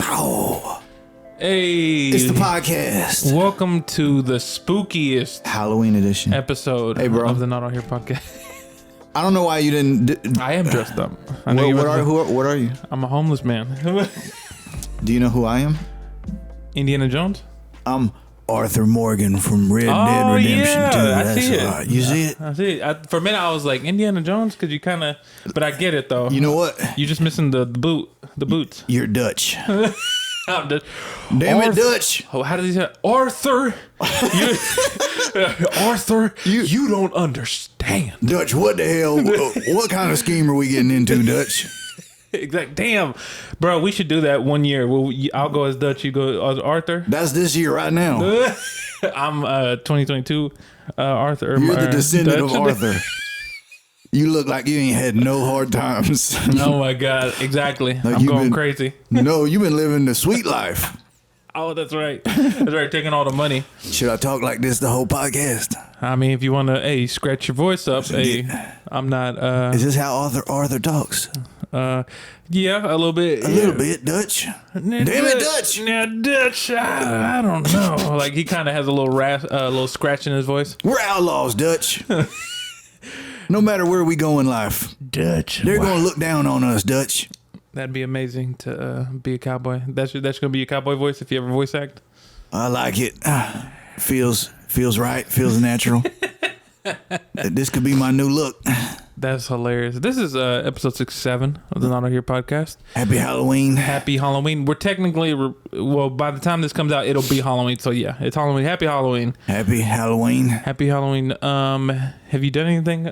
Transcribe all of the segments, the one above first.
Ow. Hey, It's the podcast. Welcome to the spookiest Halloween edition episode of the Not All Here podcast. I don't know why you didn't. I am dressed up. What are you? I'm a homeless man. Do you know who I am? Indiana Jones? I'm Arthur Morgan from Red Dead Redemption 2. I see it. Right. You see it? I see it. For a minute, I was like, Indiana Jones? Because you kind of... But I get it, though. You know what? You're just missing the boots. You're Dutch. I'm just, Damn it, Dutch. Oh, how does he say Arthur? Arthur, you don't understand. Dutch, what the hell? What kind of scheme are we getting into, Dutch? Exactly. Damn, bro, we should do that one year. I'll go as Dutch, you go as Arthur. That's this year right now. I'm 2022 Arthur. You're the descendant of Arthur. You look like you ain't had no hard times. Oh my God, exactly. Like I'm going crazy. No, you've been living the sweet life. Oh, that's right. That's right, taking all the money. Should I talk like this the whole podcast? I mean, if you want to, scratch your voice up. I'm not... Is this how Arthur talks? Yeah, a little bit. A little bit, Dutch. Damn it, Dutch. Now, Dutch, I don't know. Like, he kind of has a little scratch in his voice. We're outlaws, Dutch. No matter where we go in life, Dutch. They're going to look down on us, Dutch. That'd be amazing to be a cowboy. That's going to be your cowboy voice if you ever voice act. I like it. Feels right. Feels natural. This could be my new look. That's hilarious. This is episode 67 of the Not All Here podcast. Happy Halloween. Happy Halloween. We're technically, by the time this comes out, it'll be Halloween. So yeah, it's Halloween. Happy Halloween. Happy Halloween. Happy Halloween. Have you done anything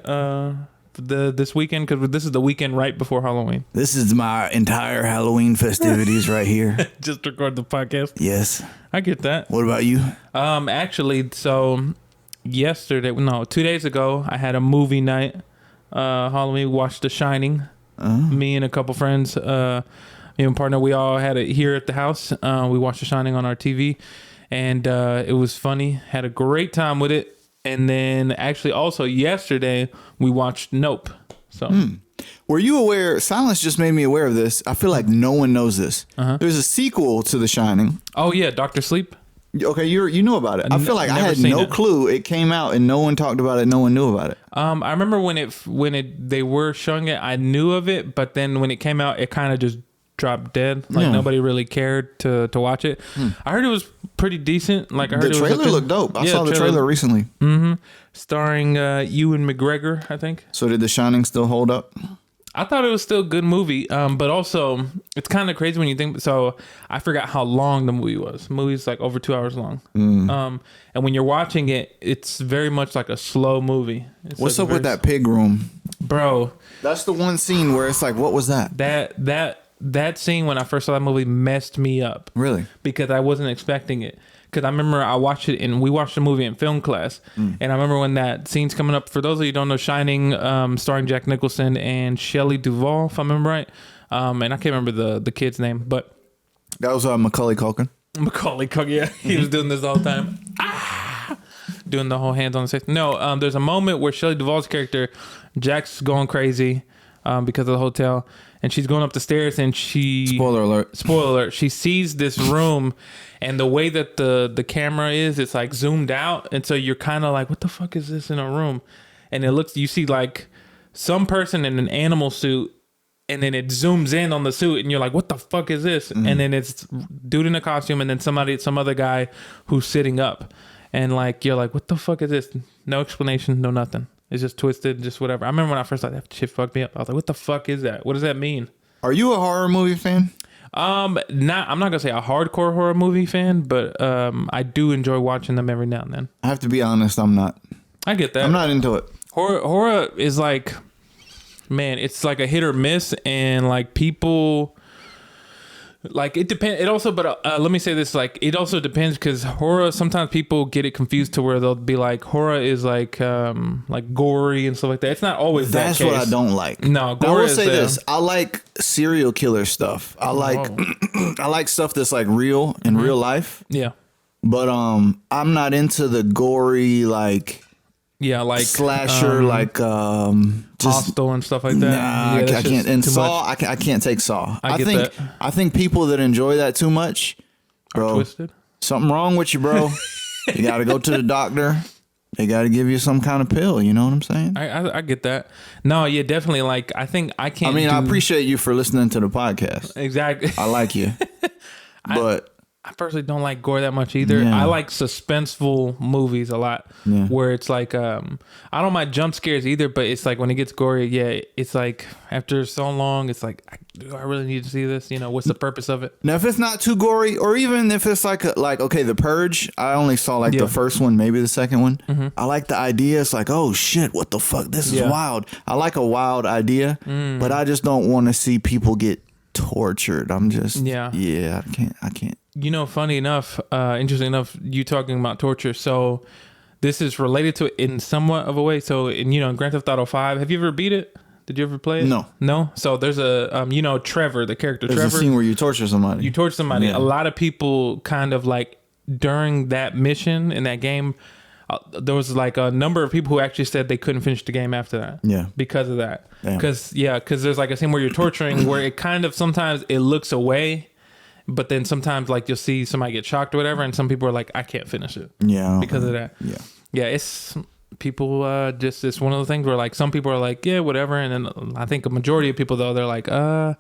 this weekend? Because this is the weekend right before Halloween. This is my entire Halloween festivities right here. Just record the podcast. Yes. I get that. What about you? Actually, so 2 days ago, I had a movie night. Halloween, watched The Shining. Me and a couple friends, me and partner, we all had it here at the house. We watched The Shining on our TV, and it was funny. Had a great time with it. And then actually also yesterday we watched Nope. So were you aware? Silence just made me aware of this. I feel like no one knows this. There's a sequel to The Shining. Oh yeah, Dr. Sleep. Okay, you know about it. I feel like I had no clue. It came out and no one talked about it. No one knew about it. I remember when they were showing it, I knew of it, but then when it came out, it kind of just dropped dead. Like nobody really cared to watch it. I heard it was pretty decent. Like I heard the trailer looked dope. I saw the trailer recently. Starring Ewan McGregor, I think. So did The Shining still hold up? I thought it was still a good movie, but also it's kind of crazy when you think. So I forgot how long the movie was. The movie's like over 2 hours long. And when you're watching it, it's very much like a slow movie. What's up with that pig room, bro? That's the one scene where it's like, what was that? That scene when I first saw that movie messed me up. Really? Because I wasn't expecting it. Because I remember I watched it and we watched the movie in film class. And I remember when that scene's coming up. For those of you who don't know, Shining, starring Jack Nicholson and Shelley Duvall, if I remember right. And I can't remember the kid's name, but that was Macaulay Culkin. Macaulay Culkin, yeah. He was doing this all the time. Doing the whole hands on the face. No, there's a moment where Shelley Duvall's character, Jack's going crazy because of the hotel. And she's going up the stairs and Spoiler alert. She sees this room and the way that the camera is, it's like zoomed out. And so you're kind of like, what the fuck is this in a room? And you see like some person in an animal suit and then it zooms in on the suit and you're like, what the fuck is this? And then it's dude in a costume and then some other guy who's sitting up. And like, you're like, what the fuck is this? No explanation, no nothing. It's just twisted, just whatever. I remember when I first saw that shit fucked me up. I was like, what the fuck is that? What does that mean? Are you a horror movie fan? I'm not gonna say a hardcore horror movie fan, but I do enjoy watching them every now and then. I have to be honest, I'm not. I get that. I'm not into it. Horror is like, man, it's like a hit or miss, and like people, like it depends. It also, but let me say this, like it also depends because horror. Sometimes people get it confused to where they'll be like, horror is like gory and stuff like that. It's not always that case. That's what I don't like. No, gore. I will say this: I like serial killer stuff. I like I like stuff that's like real in real life. Yeah, but I'm not into the gory like Yeah, like slasher, like just Hostel and stuff like that. nah. Yeah, I can't. And too Saw, much. I can't take Saw. I get that. I think people that enjoy that too much, bro, Twisted. something wrong with you, bro. You got to go to the doctor. They got to give you some kind of pill. You know what I'm saying? I get that. No, yeah, definitely. Like, I think I can't. I mean, I appreciate you for listening to the podcast. Exactly. I like you, but I personally don't like gore that much either. Yeah. I like suspenseful movies a lot, where it's like I don't mind jump scares either, but it's like when it gets gory, yeah, it's like after so long, it's like, do I really need to see this? You know, what's the purpose of it? now if it's not too gory, or even if it's like okay, The Purge, I only saw like the first one, maybe the second one. I like the idea. It's like, oh shit, what the fuck? This is wild. I like a wild idea, but I just don't want to see people get tortured. I'm just I can't. You know, funny enough, interesting enough, you talking about torture. So this is related to it in somewhat of a way. So in Grand Theft Auto 5, have you ever beat it? Did you ever play it? No. So there's a Trevor, the character There's Trevor. a scene where you torture somebody. You torture somebody. Yeah. A lot of people kind of like during that mission in that game, there was like a number of people who actually said they couldn't finish the game after that. Yeah. Because of that. Damn. Because there's like a scene where you're torturing where it kind of sometimes it looks away. But then sometimes like you'll see somebody get shocked or whatever, and some people are like, I can't finish it. Yeah. Because of that. Yeah. It's people just it's one of the things where like some people are like, yeah, whatever. And then I think a majority of people though, they're like, I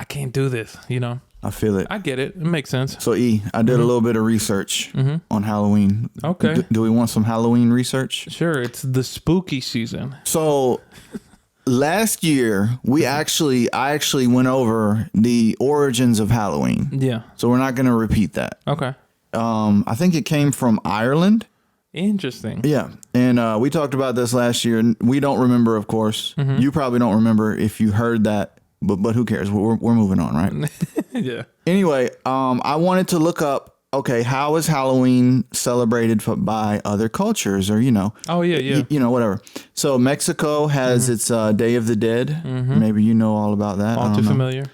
can't do this, I feel it. I get it. It makes sense. So I did a little bit of research on Halloween. Okay. Do we want some Halloween research? Sure. It's the spooky season. So last year I actually went over the origins of Halloween. Yeah. So we're not going to repeat that. Okay. I think it came from Ireland. Interesting. Yeah. And we talked about this last year. We don't remember, of course. You probably don't remember if you heard that, but who cares? We're moving on, right? Yeah. Anyway, I wanted to look up, okay, how is Halloween celebrated by other cultures, or, Oh, yeah. Whatever. So Mexico has its Day of the Dead. Maybe you know all about that. All too familiar.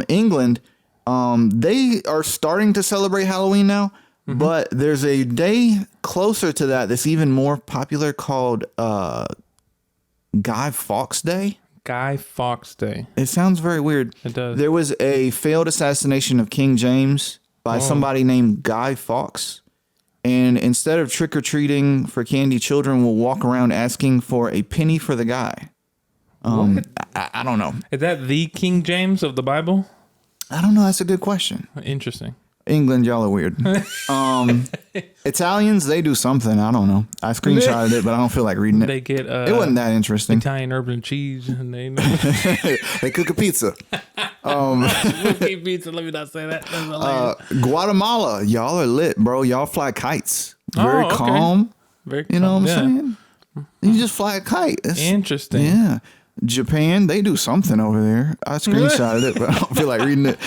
England, they are starting to celebrate Halloween now, but there's a day closer to that that's even more popular called Guy Fawkes Day. Guy Fawkes Day. It sounds very weird. It does. There was a failed assassination of King James by somebody named Guy Fawkes. And instead of trick-or-treating for candy, children will walk around asking for a penny for the guy. I don't know. Is that the King James of the Bible? I don't know. That's a good question. Interesting. England, y'all are weird. Italians, they do something. I don't know. I screenshotted it, but I don't feel like reading it. They get it wasn't that interesting. Italian urban cheese, and they they cook a pizza. pizza. Let me not say that. Guatemala, y'all are lit, bro. Y'all fly kites. Very calm. Very You know calm. what I'm saying? You just fly a kite. Interesting. Yeah. Japan, they do something over there. I screenshotted it, but I don't feel like reading it.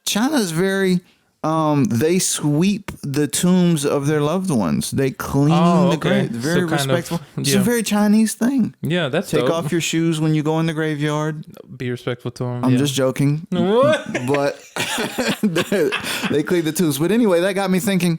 China's very they sweep the tombs of their loved ones. They clean the grave. Very respectful. It's a very Chinese thing. Yeah, that's Take dope. off your shoes when you go in the graveyard. Be respectful to them. I'm just joking. But they clean the tombs. But anyway, that got me thinking,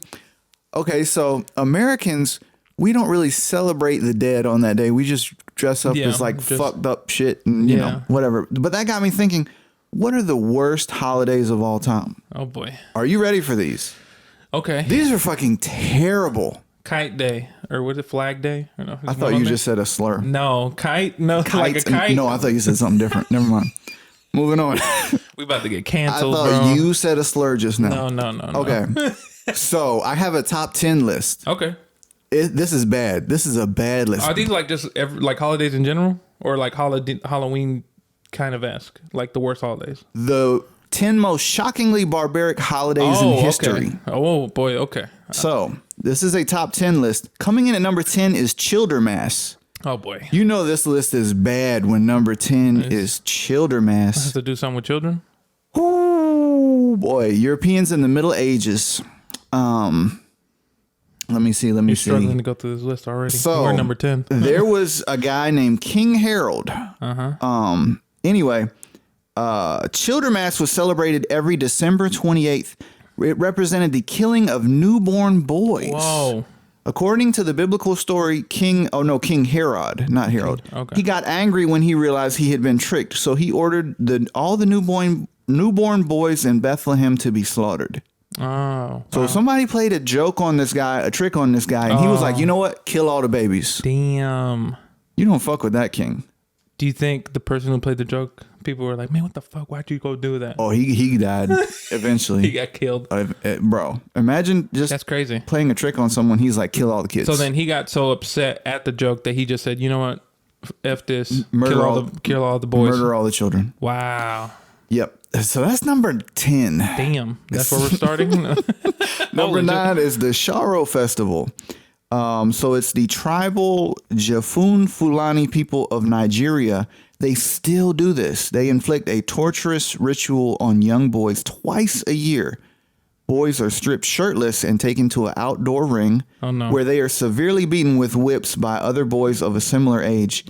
okay, so Americans, we don't really celebrate the dead on that day. We just dress up as like fucked up shit and, you know, whatever. But that got me thinking, what are the worst holidays of all time? Oh, boy. Are you ready for these? Okay. These are fucking terrible. Kite Day. Or was it Flag Day? Or no, I thought you just said a slur. No, kite? No, Kites, like a kite? No, I thought you said something different. Never mind. Moving on. We about to get I canceled, thought you said a slur just now. No. Okay. So I have a top 10 list. Okay. This is bad. This is a bad list. Are these like just like holidays in general? Or like Halloween kind of esque? Like the worst holidays? The 10 most shockingly barbaric holidays in history. Okay. Oh, boy. Okay. So this is a top 10 list. Coming in at number 10 is Childermass. Oh, boy. You know this list is bad when number 10 is Childermass. Has to do something with children? Ooh, boy. Europeans in the Middle Ages. Let me see. You're struggling to go through this list already. So we're number 10. There was a guy named King Harold. Anyway, Childermass was celebrated every December 28th. It represented the killing of newborn boys. Whoa. According to the biblical story, King Herod, not Harold. Okay. He got angry when he realized he had been tricked, so he ordered all the newborn boys in Bethlehem to be slaughtered. Oh. So somebody played a trick on this guy, and he was like, you know what? Kill all the babies. Damn. You don't fuck with that king. Do you think the person who played the joke, people were like, man, what the fuck? Why'd you go do that? Oh, he died eventually. He got killed. Bro, imagine just That's crazy. playing a trick on someone. He's like, kill all the kids. So then he got so upset at the joke that he just said, you know what? F this. Murder kill all the boys. Murder all the children. Wow. Yep. So that's number 10. Damn. That's where we're starting. Number 9 is the Sharo Festival. So it's the tribal Jafun Fulani people of Nigeria. They still do this. They inflict a torturous ritual on young boys twice a year. Boys are stripped shirtless and taken to an outdoor ring where they are severely beaten with whips by other boys of a similar age.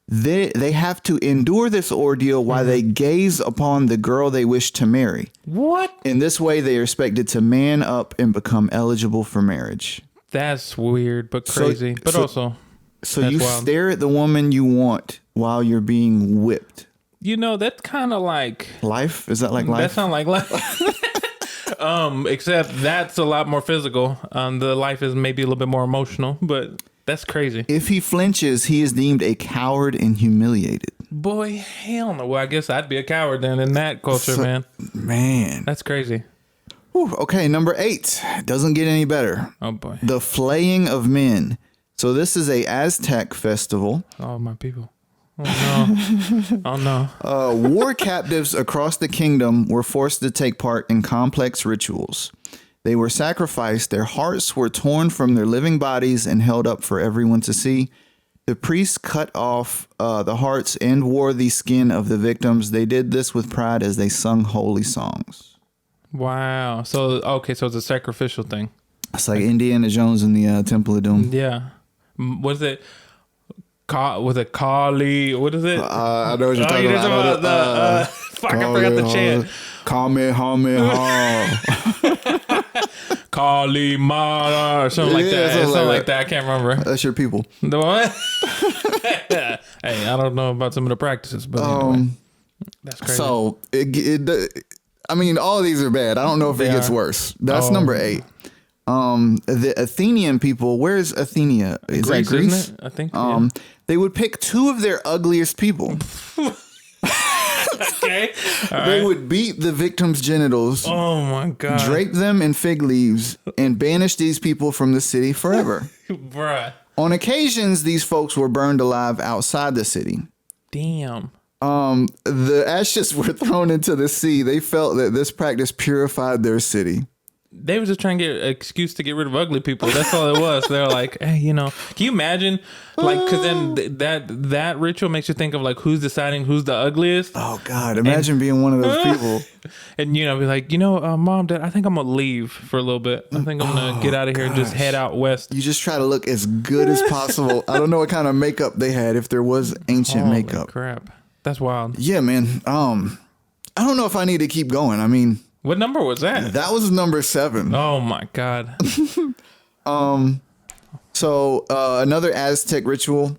They have to endure this ordeal while they gaze upon the girl they wish to marry. What? In this way, they are expected to man up and become eligible for marriage. That's weird, but crazy. So you wild. stare at the woman you want while you're being whipped. You know, that's kind of like life. Is that like life? That sounds like life. Except that's a lot more physical. The life is maybe a little bit more emotional, but that's crazy. If he flinches, he is deemed a coward and humiliated. Boy, hell no. Well, I guess I'd be a coward then in that culture, man. Man. That's crazy. Whew, okay, number 8. Doesn't get any better. Oh, boy. The flaying of men. So this is a Aztec festival. Oh, my people. Oh, no. Oh, no. War captives across the kingdom were forced to take part in complex rituals. They were sacrificed. Their hearts were torn from their living bodies and held up for everyone to see. The priests cut off the hearts and wore the skin of the victims. They did this with pride as they sung holy songs. Wow. So it's a sacrificial thing. It's like Indiana Jones in the Temple of Doom. Yeah. What is it? Was it Kali? What is it? I know what you're talking about. Fuck, I forgot the chant. Kamehameha. Kali Mara or something like that. Something like that. I can't remember. That's your people. The what? Hey, I don't know about some of the practices, but anyway. That's crazy. So, I mean, all of these are bad. I don't know if it gets worse. That's number 8. The Athenian people, where's Athenia? Is Greece, that Greece? isn't it? I think. They would pick 2 of their ugliest people. Okay. They would beat the victim's genitals. Oh my God. Drape them in fig leaves and banish these people from the city forever. Bruh. On occasions, these folks were burned alive outside the city. Damn. The ashes were thrown into the sea. They felt that this practice purified their city. They were just trying to get an excuse to get rid of ugly people. That's all it was. They're like, hey, can you imagine? Like, because then that ritual makes you think of like who's deciding who's the ugliest. Oh God! Imagine being one of those people. And be like, Mom, Dad, I think I'm gonna leave for a little bit. I think I'm gonna get out of here and just head out west. You just try to look as good as possible. I don't know what kind of makeup they had, if there was ancient Holy makeup. Crap, that's wild. Yeah, man. I don't know if I need to keep going. I mean. What number was that? That was number 7. Oh my God. So another Aztec ritual.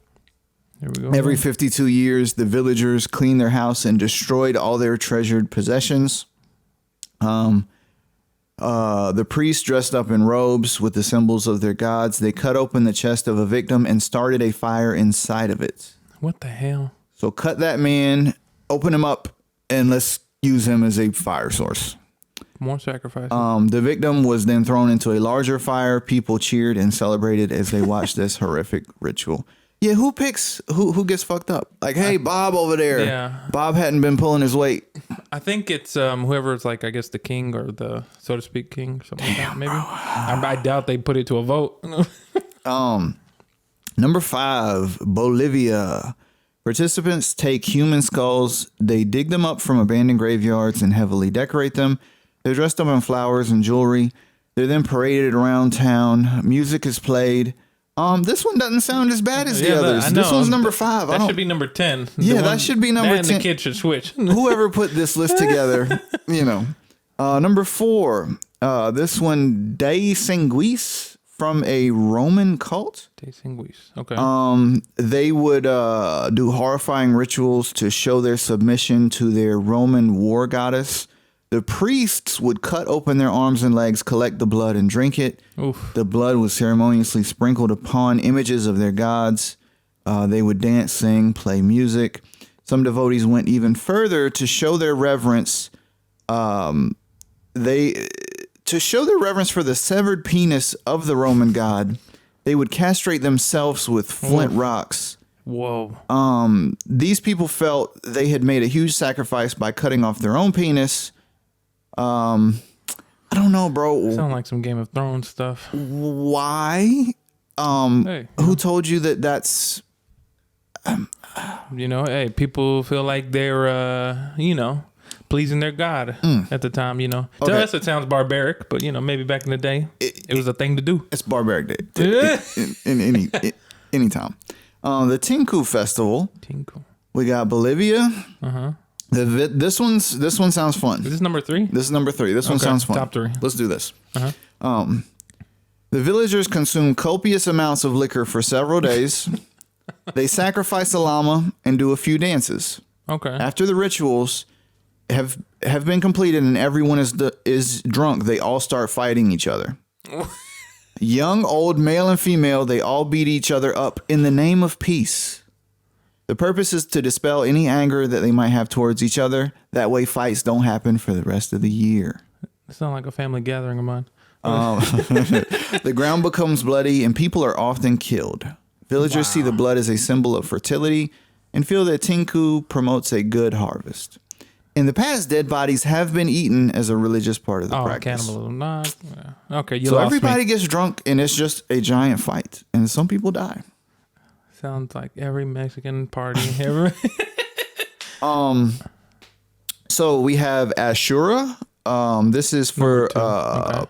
Here we go. Every 52 years, the villagers cleaned their house and destroyed all their treasured possessions. The priests dressed up in robes with the symbols of their gods. They cut open the chest of a victim and started a fire inside of it. What the hell? So cut that man, open him up, and let's use him as a fire source. More sacrifices. The victim was then thrown into a larger fire. People cheered and celebrated as they watched this horrific ritual. Yeah, who gets fucked up? Like, hey, Bob over there. Yeah. Bob hadn't been pulling his weight. I think it's whoever's like, I guess the king or the, so to speak, king, something like that, maybe. I doubt they put it to a vote. Number 5, Bolivia. Participants take human skulls. They dig them up from abandoned graveyards and heavily decorate them. They're dressed up in flowers and jewelry. They're then paraded around town. Music is played. This one doesn't sound as bad as the others. This one's number 5. That should be number 10. Yeah, that should be number 10. And the kid should switch. Whoever put this list together, Number 4. This one, Day Sanguis from a Roman cult. Okay. They would do horrifying rituals to show their submission to their Roman war goddess. The priests would cut open their arms and legs, collect the blood, and drink it. Oof. The blood was ceremoniously sprinkled upon images of their gods. They would dance, sing, play music. Some devotees went even further to show their reverence. To show their reverence for the severed penis of the Roman god, they would castrate themselves with flint rocks. Whoa. These people felt they had made a huge sacrifice by cutting off their own penis. I don't know, bro. Sound like some Game of Thrones stuff. Why? Who told you that that's... hey, people feel like they're, pleasing their God at the time, To us, it sounds barbaric, but, maybe back in the day, it was a thing to do. It's barbaric in any time. The Tinku Festival. We got Bolivia. Uh-huh. This one sounds fun. Is this number 3? This is number 3. This one sounds fun. Top 3. Let's do this. Uh-huh. The villagers consume copious amounts of liquor for several days. They sacrifice a llama and do a few dances. Okay. After the rituals have been completed and everyone is drunk, they all start fighting each other. Young, old, male, and female, they all beat each other up in the name of peace. The purpose is to dispel any anger that they might have towards each other. That way fights don't happen for the rest of the year. It sounds like a family gathering of mine. The ground becomes bloody and people are often killed. Villagers see the blood as a symbol of fertility and feel that Tinku promotes a good harvest. In the past, dead bodies have been eaten as a religious part of the practice. Cannibalism. Nah, okay, so everybody gets drunk and it's just a giant fight and some people die. Sounds like every Mexican party ever. So we have Ashura. This is for okay.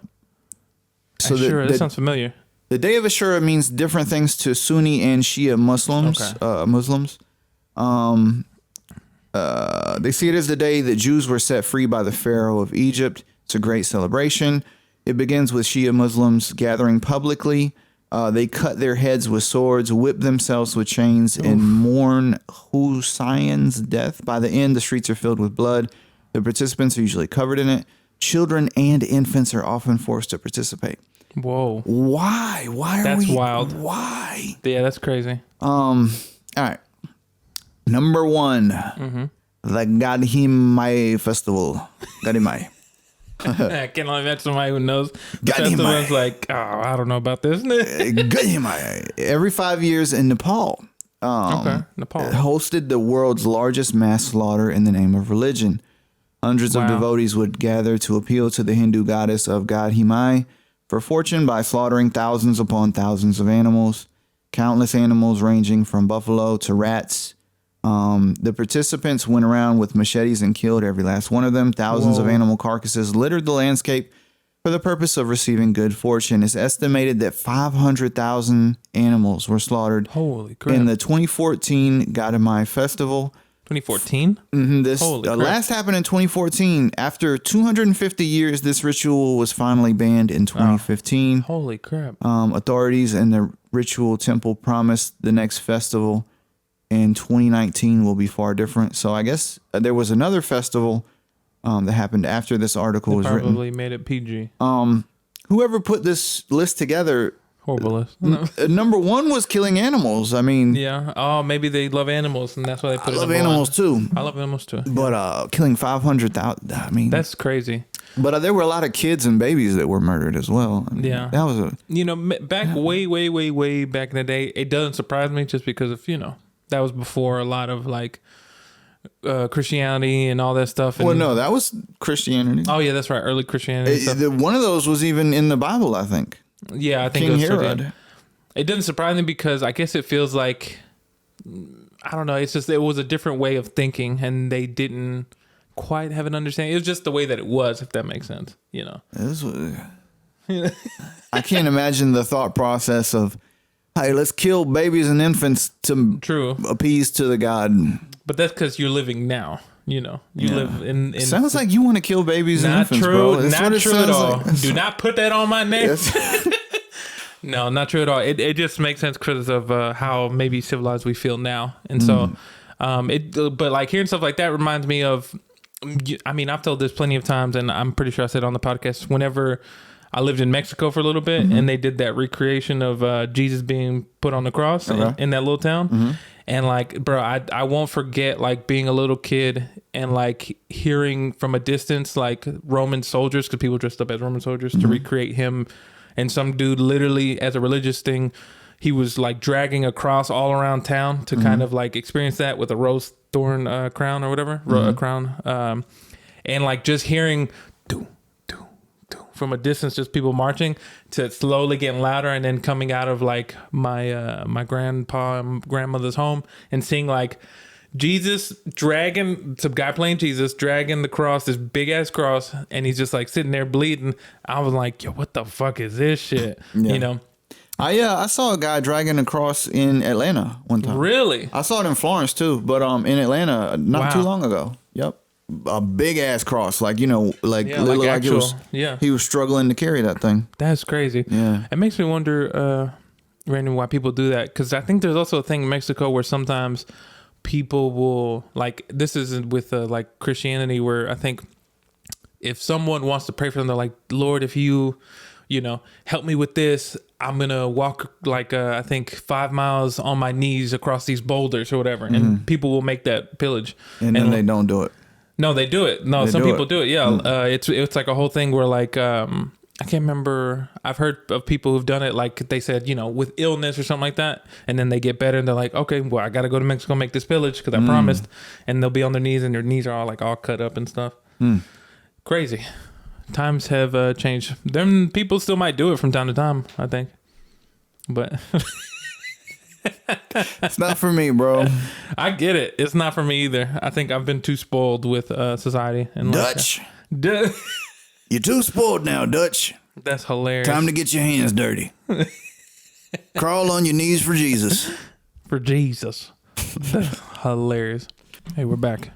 So Ashura, that sounds familiar. The day of Ashura means different things to Sunni and Shia Muslims. Okay. They see it as the day that Jews were set free by the Pharaoh of Egypt. It's a great celebration. It begins with Shia Muslims gathering publicly. They cut their heads with swords, whip themselves with chains, and mourn Hussein's death. By the end, the streets are filled with blood. The participants are usually covered in it. Children and infants are often forced to participate. Whoa. Why? That's wild. Why? Yeah, that's crazy. All right. Number 1, the Gadhimai Festival. Gadhimai. I can't only imagine somebody who knows. The festival's like, I don't know about this. Gadhimai. Every 5 years in Nepal. Nepal. Hosted the world's largest mass slaughter in the name of religion. Hundreds of devotees would gather to appeal to the Hindu goddess of Gadhimai for fortune by slaughtering thousands upon thousands of animals, countless animals ranging from buffalo to rats. The participants went around with machetes and killed every last one of them. Thousands of animal carcasses littered the landscape for the purpose of receiving good fortune. It's estimated that 500,000 animals were slaughtered in the 2014 Gadhimai Festival. 2014? This last happened in 2014. After 250 years, this ritual was finally banned in 2015. Holy crap. Authorities and the ritual temple promised the next festival in 2019 will be far different. So I guess there was another festival that happened after this article was written. Probably made it PG. Whoever put this list together, horrible list. Number 1 was killing animals. I mean, yeah. Oh, maybe they love animals, and that's why they put it. I love animals too. I love animals too. But killing 500,000. I mean, that's crazy. But there were a lot of kids and babies that were murdered as well. I mean, yeah, that was back way back in the day. It doesn't surprise me just because of that was before a lot of like Christianity and all that stuff. Well, no, that was Christianity. Oh yeah, that's right. Early Christianity. One of those was even in the Bible, I think. Yeah, I think King Herod. It doesn't surprise me because I guess it feels like, I don't know. It's just, it was a different way of thinking and they didn't quite have an understanding. It was just the way that it was, if that makes sense, I can't imagine the thought process of, hey, let's kill babies and infants to appease to the God. But that's because you're living now. You live in sounds like you want to kill babies and infants, bro. Not true at all. Like. Do not put that on my name. No, not true at all. It just makes sense because of how maybe civilized we feel now, and so but like hearing stuff like that reminds me of. I mean, I've told this plenty of times, and I'm pretty sure I said it on the podcast. Whenever I lived in Mexico for a little bit, and they did that recreation of Jesus being put on the cross in that little town, and like, bro, I won't forget like being a little kid and like hearing from a distance like Roman soldiers, because people dressed up as Roman soldiers to recreate him. And some dude literally, as a religious thing, he was like dragging a cross all around town to kind of like experience that with a rose thorn crown or whatever, a crown. And like just hearing do, do, do from a distance, just people marching to slowly getting louder and then coming out of like my grandpa and grandmother's home and seeing like Jesus dragging, some guy playing Jesus, dragging the cross, this big ass cross, and he's just like sitting there bleeding. I was like, yo, what the fuck is this shit? Yeah. You know? I saw a guy dragging a cross in Atlanta one time. Really? I saw it in Florence too, but in Atlanta not too long ago. Yep. A big ass cross, like, you know, like literally like actual, it was, he was struggling to carry that thing. That's crazy. Yeah. It makes me wonder, Randy, why people do that. Because I think there's also a thing in Mexico where sometimes people will, like, this isn't with like Christianity, where I think if someone wants to pray for them, they're like, Lord, if you know, help me with this, I'm gonna walk like I think 5 miles on my knees across these boulders or whatever, and people will make that pillage, and then they don't do it. No, they do it. No, some people do it. Yeah, it's like a whole thing where like I can't remember. I've heard of people who've done it. Like they said, you know, with illness or something like that, and then they get better, and they're like, okay, well, I got to go to Mexico and make this pillage because I promised, and they'll be on their knees, and their knees are all cut up and stuff. Crazy. Times have changed. Them people still might do it from time to time, I think, but it's not for me, bro. I get it. It's not for me either. I think I've been too spoiled with society and Dutch. You're too spoiled now, Dutch. That's hilarious. Time to get your hands dirty. Crawl on your knees for Jesus. For Jesus. That's hilarious. Hey, we're back.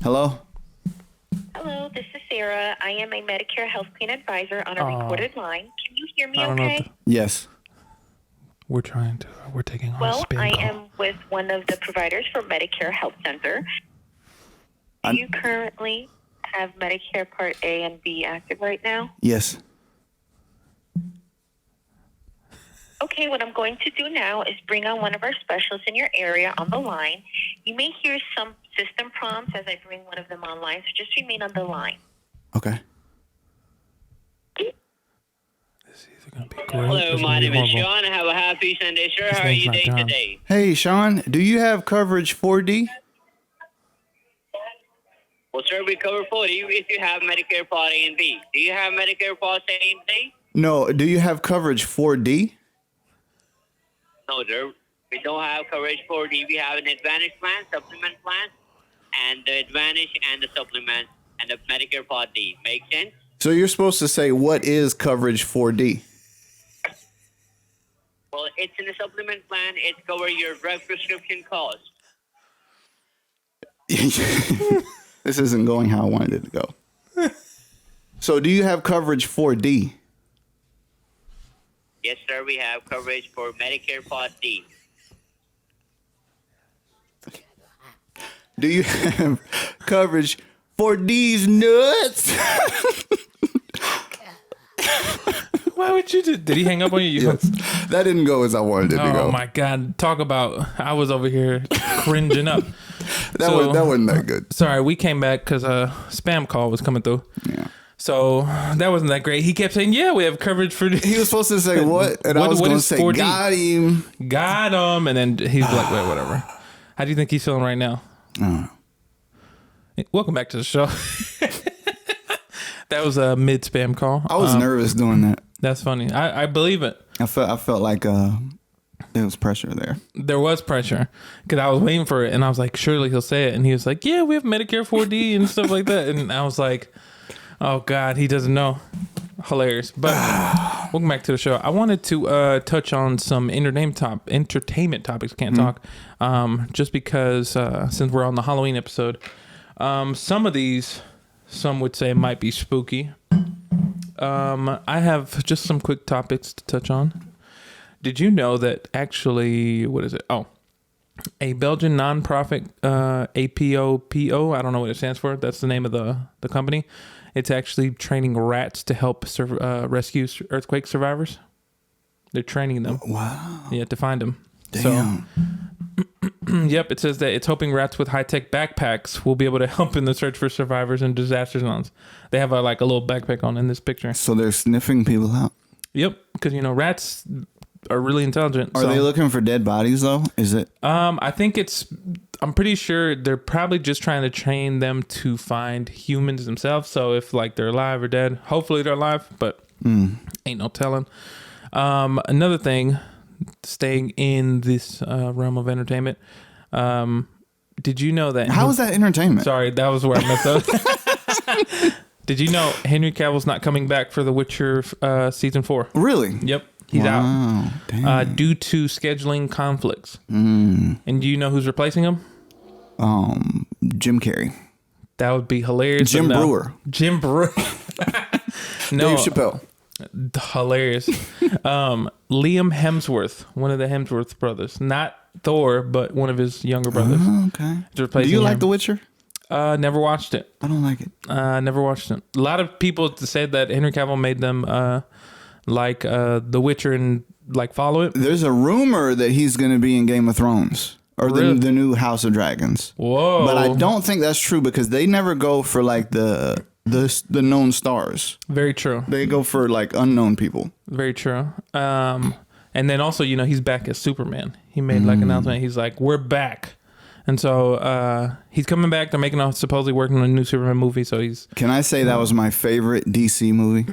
Hello? Hello, this is Sarah. I am a Medicare health plan advisor on a recorded line. Can you hear me okay? Yes. We're taking on a spin I call. am with one of the providers for Medicare Health Center. Do you currently have Medicare Part A and B active right now? Yes. Okay, what I'm going to do now is bring on one of our specialists in your area on the line. You may hear some system prompts as I bring one of them online, so just remain on the line. Okay. This is either gonna be great. Hello, my name is Sean. Have a happy Sunday, sir. How are you doing today? Hey, Sean, do you have coverage 4D? Well, sir, we cover 40 if you have Medicare Part A and B. Do you have Medicare Part A and B? No, do you have coverage 4D? No, sir. We don't have coverage 4D. We have an Advantage plan, supplement plan, and the Advantage and the supplement and the Medicare Part D. Make sense? So you're supposed to say, what is coverage 4D? Well, it's in the supplement plan. It covers your drug prescription costs. This isn't going how I wanted it to go. So do you have coverage 4D? Yes, sir. We have coverage for Medicare Part D. Do you have coverage for these nuts? Why would you do? Did he hang up on you? Yes. That didn't go as I wanted it to go. Oh my God. Talk about, I was over here cringing up. That wasn't that good. Sorry, we came back because a spam call was coming through. Yeah. So that wasn't that great. He kept saying, yeah, we have coverage for this. He was supposed to say what? And I was going to say, 4D? got him. Got him. And then he's like, wait, whatever. How do you think he's feeling right now? I don't know. Welcome back to the show. That was a mid spam call. I was nervous doing that. That's funny. I believe it. I felt like there was pressure there. There was pressure because I was waiting for it, and I was like, surely he'll say it. And he was like, yeah, we have Medicare 4D and stuff like that. And I was like, oh God, he doesn't know. Hilarious. But welcome back to the show. I wanted to touch on some entertainment topics. Can't talk. Just because since we're on the Halloween episode, some of these, some would say might be spooky. I have just some quick topics to touch on. Did you know that actually, what is it? Oh, a Belgian nonprofit, APOPO, I don't know what it stands for. That's the name of the company. It's actually training rats to help rescue earthquake survivors. They're training them. Wow. Yeah, to find them. Damn. So, yep, it says that it's hoping rats with high-tech backpacks will be able to help in the search for survivors in disaster zones. They have a little backpack on in this picture. So they're sniffing people out. Yep, because rats are really intelligent. Are they looking for dead bodies though? Is it? I think I'm pretty sure they're probably just trying to train them to find humans themselves. So if they're alive or dead, hopefully they're alive, but ain't no telling. Another thing, staying in this realm of entertainment, did you know that? How is that entertainment? Sorry, that was where I messed up. Did you know Henry Cavill's not coming back for The Witcher season 4? Really? Yep, he's out due to scheduling conflicts. And do you know who's replacing him? Jim Carrey. That would be hilarious. Jim Brewer. Jim Brewer. No, Dave Chappelle. Hilarious. Liam Hemsworth, one of the Hemsworth brothers, not Thor, but one of his younger brothers. Oh, okay. Do you like The Witcher? Never watched it. I don't like it. Never watched it. A lot of people said that Henry Cavill made them like The Witcher and follow it. There's a rumor that he's going to be in Game of Thrones or Really? the new House of Dragons. Whoa! But I don't think that's true because they never go for the known stars. Very true. They go for unknown people. Very true. And then also, he's back as Superman. He made an announcement. He's like, we're back. And so he's coming back. They're supposedly working on a new Superman movie. So he's... Can I say that was my favorite DC movie?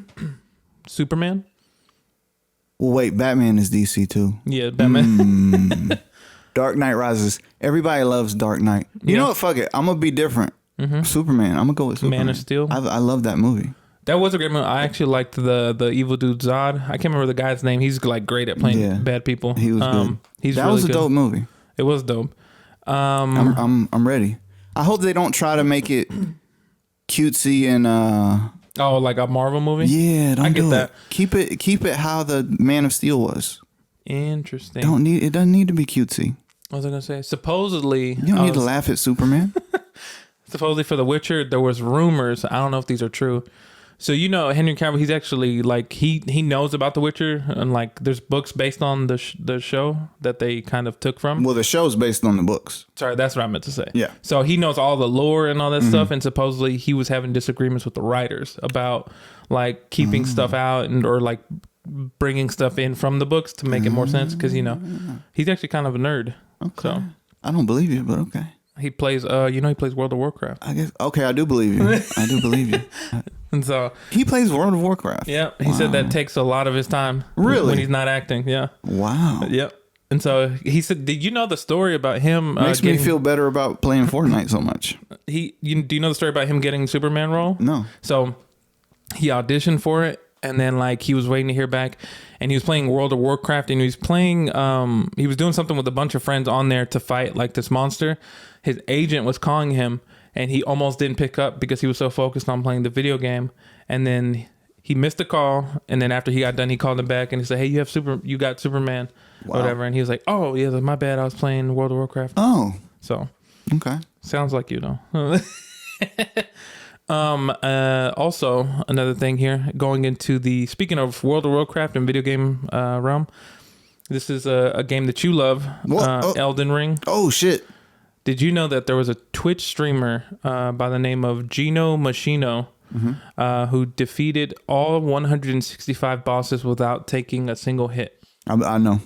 Superman? Well, wait, Batman is DC too. Yeah, Batman. Dark Knight Rises. Everybody loves Dark Knight. You know what? Fuck it. I'm going to be different. Superman. I'm going to go with Superman. Man of Steel. I love that movie. That was a great movie. I actually liked the evil dude Zod. I can't remember the guy's name. He's great at playing bad people. He was good. That really was a good. dope movie. It was dope. I'm ready. I hope they don't try to make it cutesy and Oh, like a Marvel movie? yeah, don't I get do that. it. Keep it how the Man of Steel was. Interesting. It doesn't need to be cutesy. What was I gonna say? Supposedly, You don't need to laugh at Superman. supposedly for The Witcher, there was rumors. I don't know if these are true. So Henry Cavill, he's actually he knows about The Witcher, and there's books based on the show that they kind of took from. Well, the show's based on the books. Sorry, that's what I meant to say. Yeah. So he knows all the lore and all that stuff, and supposedly he was having disagreements with the writers about keeping stuff out or bringing stuff in from the books to make it more sense because he's actually kind of a nerd. Okay. So I don't believe you, but okay. he plays he plays World of Warcraft. I guess okay, I do believe you. I do believe you. And so He plays World of Warcraft. yeah, he said that takes a lot of his time. Really? When he's not acting. Yeah. Wow. Yep. And so he said, "Did you know the story about him?" Makes me feel better about playing Fortnite so much. Do you know the story about him getting Superman role? No. So he auditioned for it, and then he was waiting to hear back, and he was playing World of Warcraft, and he was playing. He was doing something with a bunch of friends on there to fight this monster. His agent was calling him, and he almost didn't pick up because he was so focused on playing the video game, and then he missed the call, and then after he got done, he called him back and he said, "Hey, you got Superman." Wow. Whatever, and he was like, "Oh yeah, my bad. I was playing World of Warcraft." Oh. So Okay. sounds like also another thing here, going into speaking of World of Warcraft and video game realm, this is a game that you love, Elden Ring. Oh shit. Did you know that there was a Twitch streamer by the name of Gino Machino who defeated all 165 bosses without taking a single hit? I know.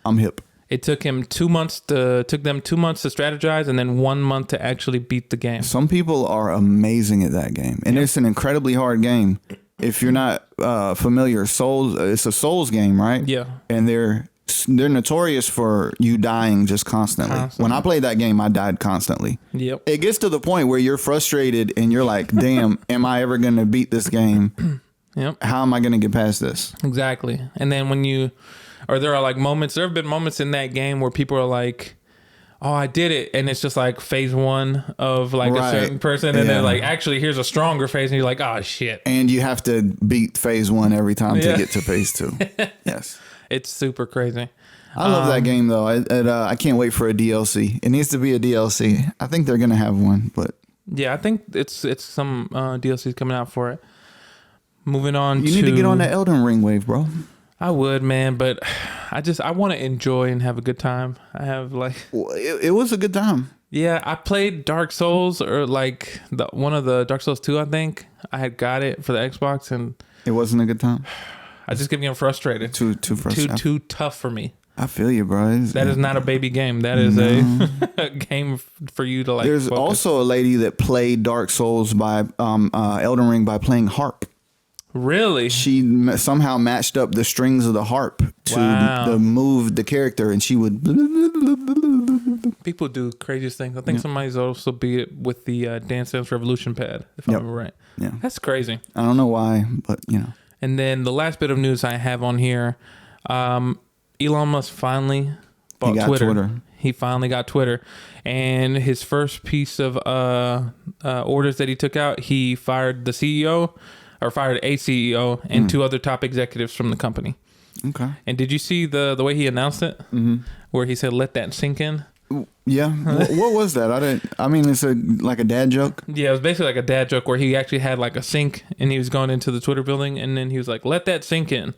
I'm hip. It took him 2 months to strategize, and then 1 month to actually beat the game. Some people are amazing at that game, and it's an incredibly hard game. If you're not familiar, Souls, it's a Souls game, right? Yeah. And they're notorious for you dying just constantly. When I played that game, I died constantly. Yep. It gets to the point where you're frustrated and you're like, damn, am I ever going to beat this game? Yep. How am I going to get past this? Exactly. And then there are moments, there have been moments in that game where people are like, "Oh, I did it." And it's just phase 1 of a certain person. And then actually here's a stronger phase. And you're like, "Oh shit." And you have to beat phase 1 every time to get to phase 2. Yes. It's super crazy. I love that game though. I can't wait for a DLC. It needs to be a DLC. I think they're gonna have one, but Yeah, I think it's some DLCs coming out for it. Moving on, you need to get on the Elden Ring wave, bro. I would, man, but I want to enjoy and have a good time. I have like, Well, it was a good time. yeah, I played Dark Souls or like one of the Dark Souls 2. I think I had got it for the Xbox, and It wasn't a good time. I just get getting frustrated. Too frustrating. Too tough for me. I feel you, bro. That is not a baby game. That is a game for you to like. There's focus. also a lady that played Dark Souls by Elden Ring by playing harp. Really? She somehow matched up the strings of the harp to the move the character, and she would. People do craziest things. I think somebody's also beat it with the Dance Dance Revolution pad, if I'm right. Yeah, that's crazy. I don't know why, but you know. And then the last bit of news I have on here, Elon Musk finally bought Twitter. He finally got Twitter, and his first piece of orders that he took out, he fired the CEO. Or fired a CEO and 2 other top executives from the company. Okay. And did you see the way he announced it? Mm-hmm. Where he said, "Let that sink in." Yeah. What was that? I mean, it's like a dad joke. Yeah, it was basically like a dad joke where he actually had like a sink and he was going into the Twitter building, and then he was like, "Let that sink in,"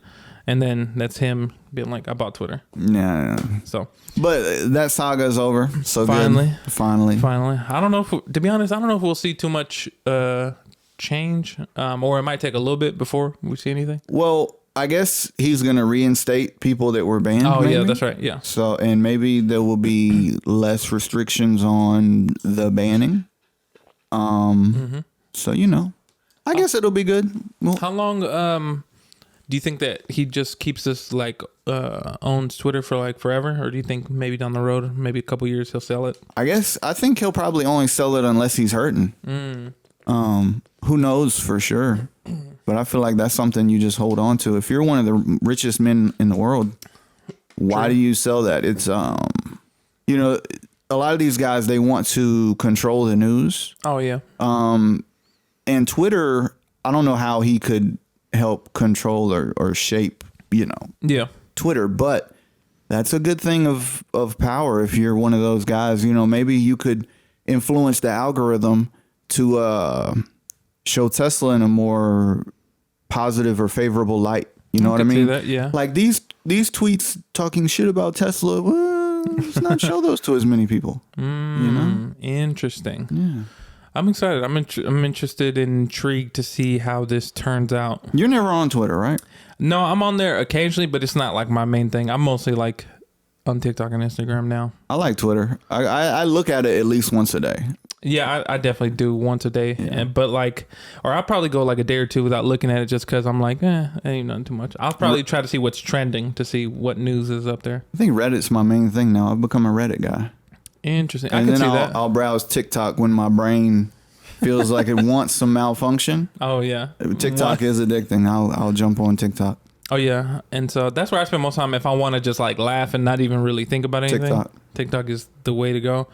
and then that's him being like, "I bought Twitter." Yeah. So, but that saga is over. So finally. I don't know if, to be honest, I don't know if we'll see too much change, or it might take a little bit before we see anything. Well, I guess he's gonna reinstate people that were banned. Oh, maybe? yeah, that's right. Yeah. So, and maybe there will be less restrictions on the banning. So I guess it'll be good. Well, How long do you think that he just keeps this like owns Twitter for like forever, or do you think maybe down the road, maybe a couple years, he'll sell it? I think he'll probably only sell it unless he's hurting. Who knows for sure? But I feel like that's something you just hold on to. If you're one of the richest men in the world, why do you sell that? It's a lot of these guys, they want to control the news. Oh yeah. And Twitter, I don't know how he could help control or shape, Yeah. Twitter, but that's a good thing of power. If you're one of those guys, maybe you could influence the algorithm to show Tesla in a more positive or favorable light. You know what I mean? See that, yeah. Like these tweets talking shit about Tesla, well, let's not show those to as many people. Interesting. Yeah. I'm excited. I'm interested and intrigued to see how this turns out. You're never on Twitter, right? No, I'm on there occasionally, but it's not like my main thing. I'm mostly like on TikTok and Instagram now. I like Twitter. I look at it at least once a day. Yeah, I definitely do once a day. Yeah. Or I'll probably go like a day or two without looking at it just because I'm like, ain't nothing too much. I'll probably try to see what's trending to see what news is up there. I think Reddit's my main thing now. I've become a Reddit guy. Interesting. And I can then see that. I'll browse TikTok when my brain feels like it wants some malfunction. Oh, yeah. TikTok is addicting. I'll jump on TikTok. Oh, yeah. And so that's where I spend most time if I want to just like laugh and not even really think about anything. TikTok is the way to go.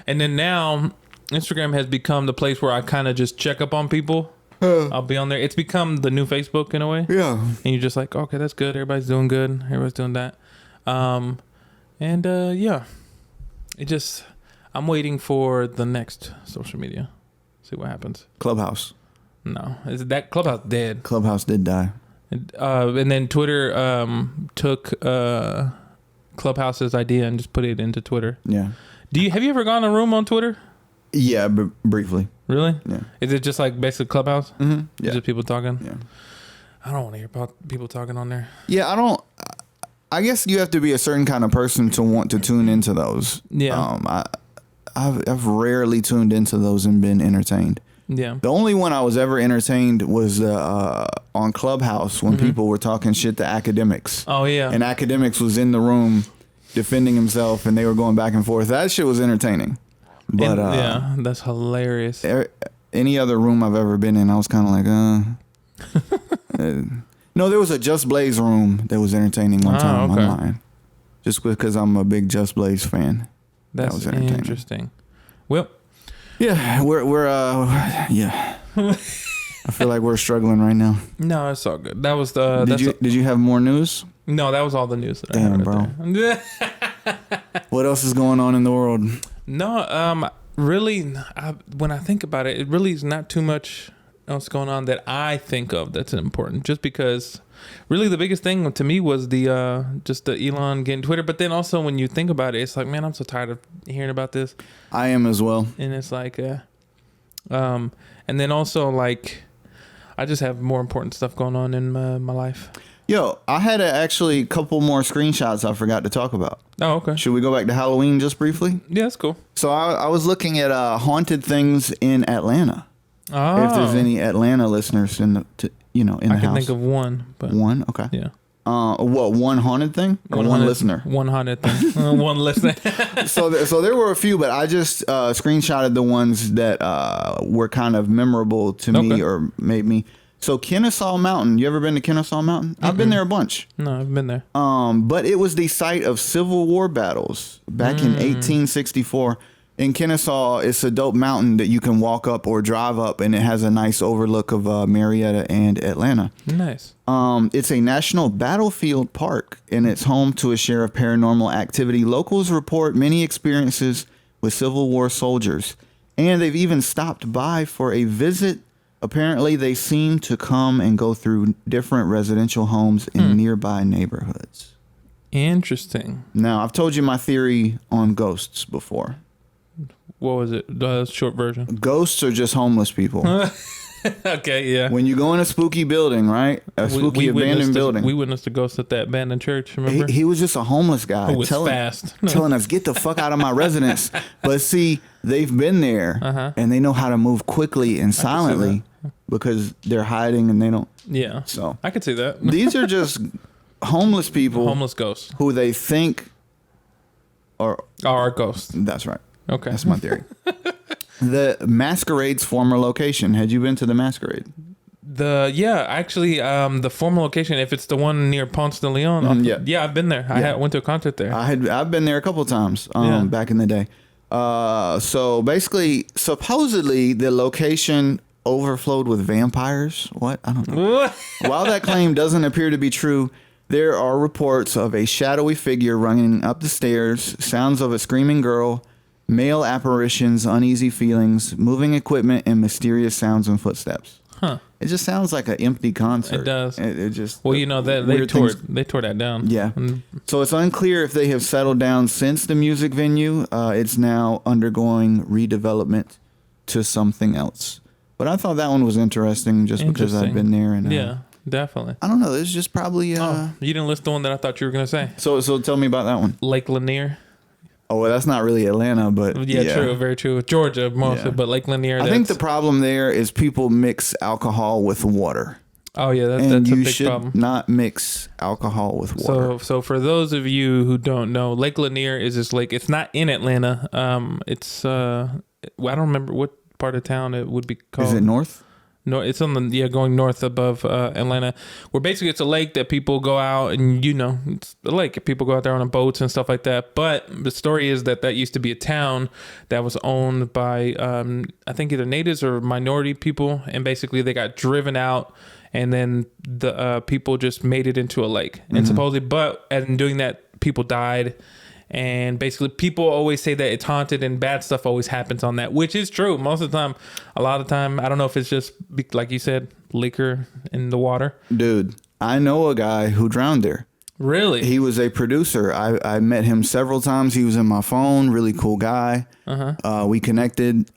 And then now Instagram has become the place where I kind of just check up on people. I'll be on there. It's become the new Facebook in a way. Yeah. And you're just like, okay, that's good. Everybody's doing good. Everybody's doing that. Yeah. I'm waiting for the next social media. See what happens. Clubhouse. No. Is that Clubhouse dead? Clubhouse did die. And then Twitter took Clubhouse's idea and just put it into Twitter. Yeah. Have you ever gone in a room on Twitter? Yeah, briefly. Really? Yeah. Is it just like basically Clubhouse? Mm-hmm. Yeah. Just people talking? Yeah. I don't want to hear about people talking on there. Yeah, I guess you have to be a certain kind of person to want to tune into those. Yeah. I've rarely tuned into those and been entertained. Yeah. The only one I was ever entertained was on Clubhouse when people were talking shit to academics. Oh, yeah. And academics was in the room defending himself and they were going back and forth. That shit was entertaining. But yeah, that's hilarious. Any other room I've ever been in, I was kind of like, No, there was a Just Blaze room that was entertaining one time online. Just because I'm a big Just Blaze fan. That was interesting. Well, yeah, we're yeah. I feel like we're struggling right now. No, it's all good. That was the. Did you have more news? No, that was all the news. That Damn, I bro. bro. What else is going on in the world? No, really, when I think about it, it really is not too much else going on that I think of that's important. Just because, really, the biggest thing to me was the just the Elon getting Twitter. But then also when you think about it, it's like, man, I'm so tired of hearing about this. I am as well. And it's like, and then also like, I just have more important stuff going on in my life. Yo, I had actually a couple more screenshots I forgot to talk about. Oh, okay. Should we go back to Halloween just briefly? Yeah, that's cool. So I was looking at haunted things in Atlanta. Oh. If there's any Atlanta listeners in the I house. can think of one, but One? Okay. yeah. What, one haunted thing or one listener? One haunted thing. One listener. So there were a few, but I just screenshotted the ones that were kind of memorable to me or made me. So Kennesaw Mountain. You ever been to Kennesaw Mountain? I've been there a bunch. No, I've been there. But it was the site of Civil War battles back in 1864. In Kennesaw, it's a dope mountain that you can walk up or drive up, and it has a nice overlook of Marietta and Atlanta. Nice. It's a national battlefield park, and it's home to a share of paranormal activity. Locals report many experiences with Civil War soldiers, and they've even stopped by for a visit. Apparently, they seem to come and go through different residential homes in nearby neighborhoods. Interesting. Now, I've told you my theory on ghosts before. What was it? The short version. Ghosts are just homeless people. Okay, yeah. When you go in a spooky building, right? A spooky abandoned building. We witnessed the ghost at that abandoned church, remember? He was just a homeless guy. Who was fast. telling us, get the fuck out of my residence. But see, they've been there and they know how to move quickly and silently because they're hiding and they don't. Yeah. So I could see that. These are just homeless people. Homeless ghosts. Who they think are ghosts. That's right. Okay. That's my theory. The Masquerade's former location. Had you been to the Masquerade? The former location, if it's the one near Ponce de Leon. Yeah, I've been there. I went to a concert there. I've been there a couple of times back in the day. So basically, supposedly the location overflowed with vampires. What? I don't know. While that claim doesn't appear to be true, there are reports of a shadowy figure running up the stairs, sounds of a screaming girl, male apparitions, uneasy feelings, moving equipment, and mysterious sounds and footsteps. Huh. It just sounds like an empty concert. It does. It just that they tore that down. Yeah. So it's unclear if they have settled down since the music venue. It's now undergoing redevelopment to something else. But I thought that one was interesting just because I've been there. And yeah, definitely. I don't know. It's just probably. You didn't list the one that I thought you were gonna say. So tell me about that one. Lake Lanier. Oh, well, that's not really Atlanta, but yeah, true, very true. Georgia mostly, but Lake Lanier. I think the problem there is people mix alcohol with water. Oh yeah, that's a big problem. Not mix alcohol with water. So for those of you who don't know, Lake Lanier is this lake. It's not in Atlanta. It's I don't remember what part of town it would be called. Is it north? No, it's on the going north above Atlanta, where basically it's a lake that people go out and it's a lake. People go out there on boats and stuff like that. But the story is that used to be a town that was owned by I think either natives or minority people, and basically they got driven out, and then the people just made it into a lake, and supposedly, but in doing that, people died. And basically people always say that it's haunted and bad stuff always happens on that, which is true most of the time. A lot of the time, I don't know if it's just like you said, liquor in the water. Dude, I know a guy who drowned there. Really? He was a producer. I met him several times. He was in my phone. Really cool guy. We connected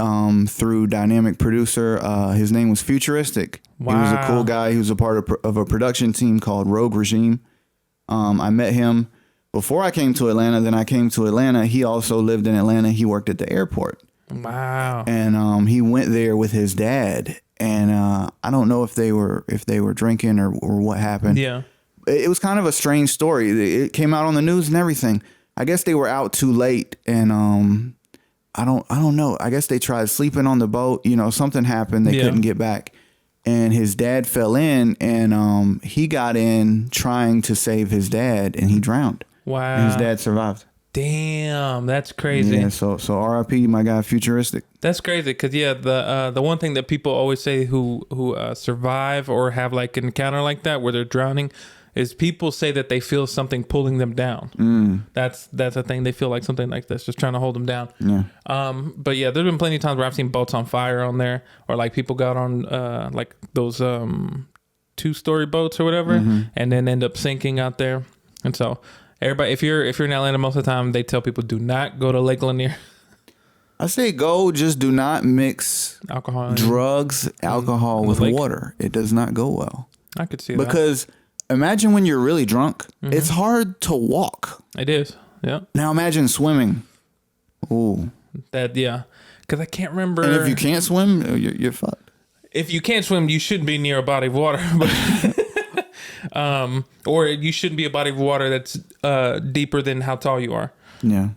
through Dynamic Producer. His name was Futuristic. Wow. He was a cool guy. He was a part of a production team called Rogue Regime. I met him before I came to Atlanta. Then I came to Atlanta. He also lived in Atlanta. He worked at the airport. Wow. And he went there with his dad. And I don't know if they were drinking or what happened. Yeah. It was kind of a strange story. It came out on the news and everything. I guess they were out too late, and I don't know. I guess they tried sleeping on the boat. Something happened. They couldn't get back, and his dad fell in, and he got in trying to save his dad, and he drowned. Wow. And his dad survived. Damn, that's crazy. Yeah, so RIP, my guy, Futuristic. That's crazy because the one thing that people always say who survive or have like an encounter like that where they're drowning is people say that they feel something pulling them down. That's a thing. They feel like something like that's just trying to hold them down. Yeah. But yeah, there's been plenty of times where I've seen boats on fire on there, or like people got on like those 2-story boats or whatever, and then end up sinking out there. And so everybody, if you're in Atlanta, most of the time they tell people do not go to Lake Lanier. I say go, just do not mix Alcohol, drugs, alcohol with water. It does not go well. I could see that. Because imagine when you're really drunk, it's hard to walk. It is. Yeah. Now imagine swimming. Ooh. That, yeah. Because I can't remember. And if you can't swim, you're fucked. If you can't swim, you shouldn't be near a body of water. Or you shouldn't be a body of water that's deeper than how tall you are. Yeah.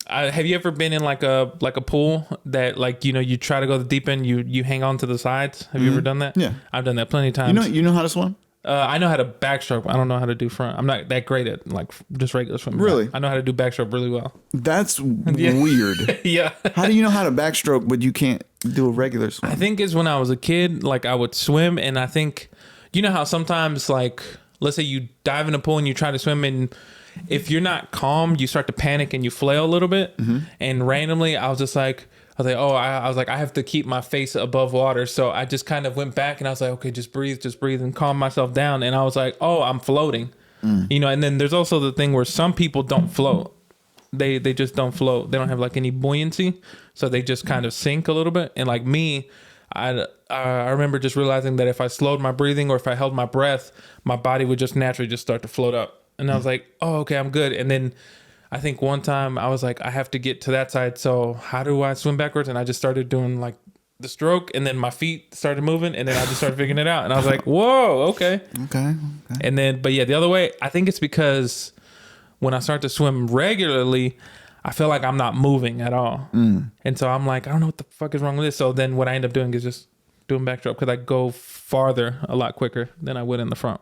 Have you ever been in like a pool that like, you know, you try to go the deep end, you hang on to the sides? Have you ever done that? Yeah. I've done that plenty of times. You know how to swim? I know how to backstroke. I don't know how to do front. I'm not that great at like just regular swimming. Really? I know how to do backstroke really well. That's weird. Yeah. How do you know how to backstroke, but you can't do a regular swim? I think it's when I was a kid, like I would swim, and I think, you know how sometimes like, let's say you dive in a pool and you try to swim, and if you're not calm, you start to panic and you flail a little bit. And randomly, I was like, I have to keep my face above water. So I just kind of went back and I was like, okay, just breathe and calm myself down. And I was like, oh, I'm floating, you know. And then there's also the thing where some people don't float. They just don't float. They don't have like any buoyancy. So they just kind of sink a little bit. And like me, I remember just realizing that if I slowed my breathing or if I held my breath, my body would just naturally just start to float up. And I was like, oh, okay, I'm good. And then I think one time I was like, I have to get to that side. So how do I swim backwards? And I just started doing like the stroke, and then my feet started moving, and then I just started figuring it out. And I was like, whoa, okay. Okay. And then, but yeah, the other way, I think it's because when I start to swim regularly, I feel like I'm not moving at all. And so I'm like, I don't know what the fuck is wrong with this. So then what I end up doing is just doing backstroke because I go farther a lot quicker than I would in the front.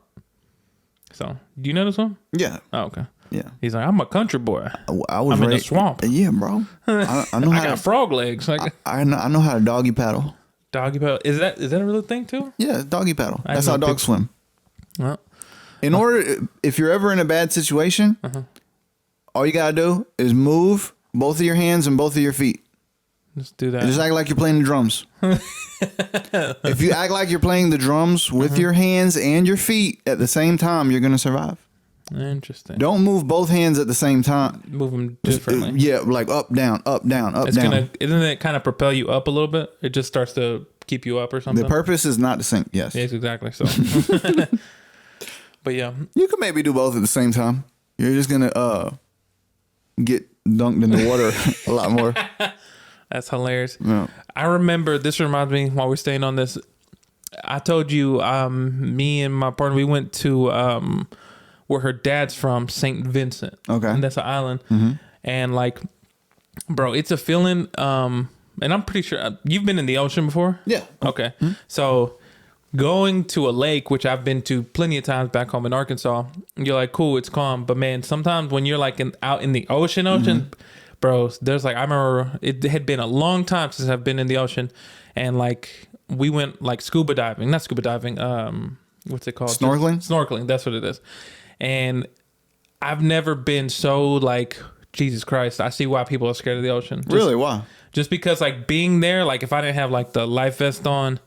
So, do you know this one? Yeah. Oh, okay. Yeah. He's like, I'm a country boy. I'm in the swamp. Yeah, bro. I know I how got frog legs. Like I know how to doggy paddle. doggy paddle. Is that a real thing too? Yeah, doggy paddle. I That's know how dogs swim. Well, In order, if you're ever in a bad situation, all you gotta do is move both of your hands and both of your feet. let's do that. And just act like you're playing the drums. If you act like you're playing the drums with your hands and your feet at the same time, you're gonna survive. Interesting. Don't move both hands at the same time. Move them differently. Yeah, like up, down, up, down, up, down. Isn't it kind of propel you up a little bit? It just starts to keep you up or something. The purpose is not to sink. Yes. Yes, exactly. So, but yeah, You can maybe do both at the same time. You're just gonna get dunked in the water a lot more. that's hilarious. Yeah. I remember, this reminds me while we're staying on this, I told you, me and my partner, we went to where her dad's from, St. Vincent. Okay. And that's an island. And like, bro, it's a feeling, and I'm pretty sure you've been in the ocean before. Yeah. Okay. So going to a lake, which I've been to plenty of times back home in Arkansas, you're like, cool, it's calm. But man, sometimes when you're like out in the ocean, bro, there's like, I remember it had been a long time since I've been in the ocean, and like we went like scuba diving, not scuba diving, what's it called? Snorkeling? Snorkeling, that's what it is. And I've never been so like, Jesus Christ, I see why people are scared of the ocean. Really? Why? Just because like being there, like if I didn't have like the life vest on,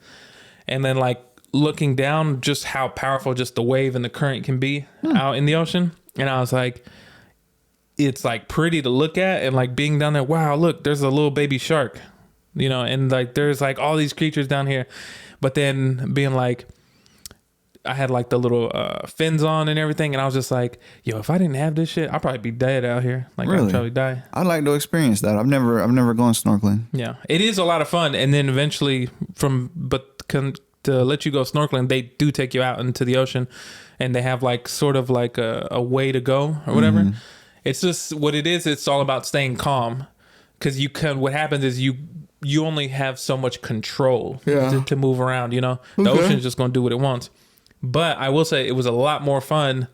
and then like looking down, just how powerful just the wave and the current can be out in the ocean. And I was like, it's like pretty to look at, and like being down there, wow, look, there's a little baby shark, you know, and like there's like all these creatures down here. But then being like, I had like the little fins on and everything, and I was just like, yo, if I didn't have this shit, I'd probably be dead out here. Like Really? I'd probably die. I'd like to experience that. I've never gone snorkeling. Yeah, it is a lot of fun. And then eventually to let you go snorkeling, they do take you out into the ocean, and they have like sort of like a way to go or whatever. It's just what it is. It's all about staying calm, because what happens is you only have so much control to move around, you know. The ocean's just going to do what it wants. But I will say it was a lot more fun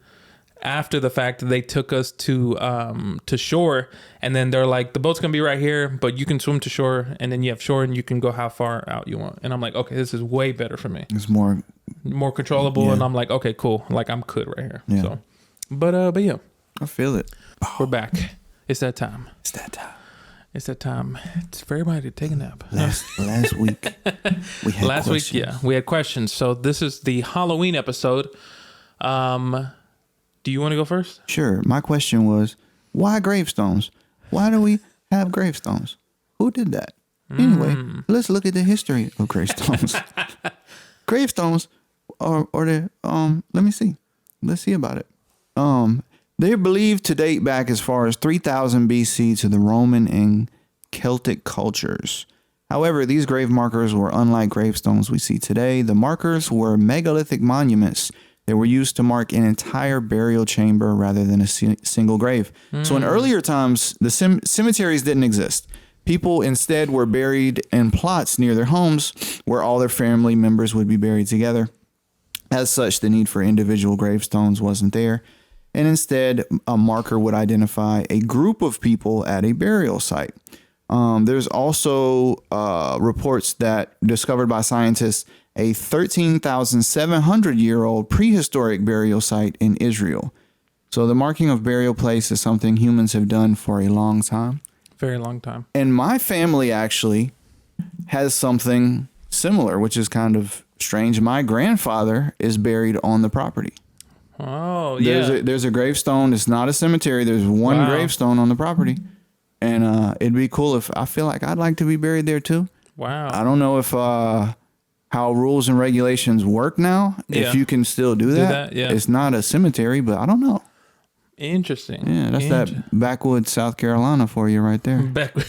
after the fact, they took us to shore, and then they're like, the boat's gonna be right here, but you can swim to shore, and then you have shore, and you can go how far out you want. And I'm like, okay, this is way better for me. It's more controllable, Yeah. and I'm like, okay, cool. Like I'm good right here. Yeah. So, but yeah, I feel it. we're back. It's that time. It's that time. It's that time. It's for everybody to take a nap. Last week we had Last questions. week, yeah, we had questions. So this is the Halloween episode. Do you want to go first? Sure. My question was, why gravestones? Why do we have gravestones? Who did that? Anyway, let's look at the history of gravestones. Gravestones are the let me see. Let's see about it. They're believed to date back as far as 3000 BC to the Roman and Celtic cultures. However, these grave markers were unlike gravestones we see today. The markers were megalithic monuments that were used to mark an entire burial chamber rather than a single grave. So in earlier times, the cemeteries didn't exist. People instead were buried in plots near their homes where all their family members would be buried together. As such, the need for individual gravestones wasn't there. And instead, a marker would identify a group of people at a burial site. There's also reports that discovered by scientists a 13,700-year-old prehistoric burial site in Israel. So the marking of burial place is something humans have done for a long time. Very long time. And my family actually has something similar, which is kind of strange. My grandfather is buried on the property. Oh, yeah. There's a gravestone. It's not a cemetery. There's one gravestone on the property. And it'd be cool if I feel like I'd like to be buried there too. Wow. I don't know if how rules and regulations work now. Yeah. If you can still do that. Yeah. It's not a cemetery, but I don't know. Interesting. Yeah, that's that backwoods South Carolina for you right there. Back. You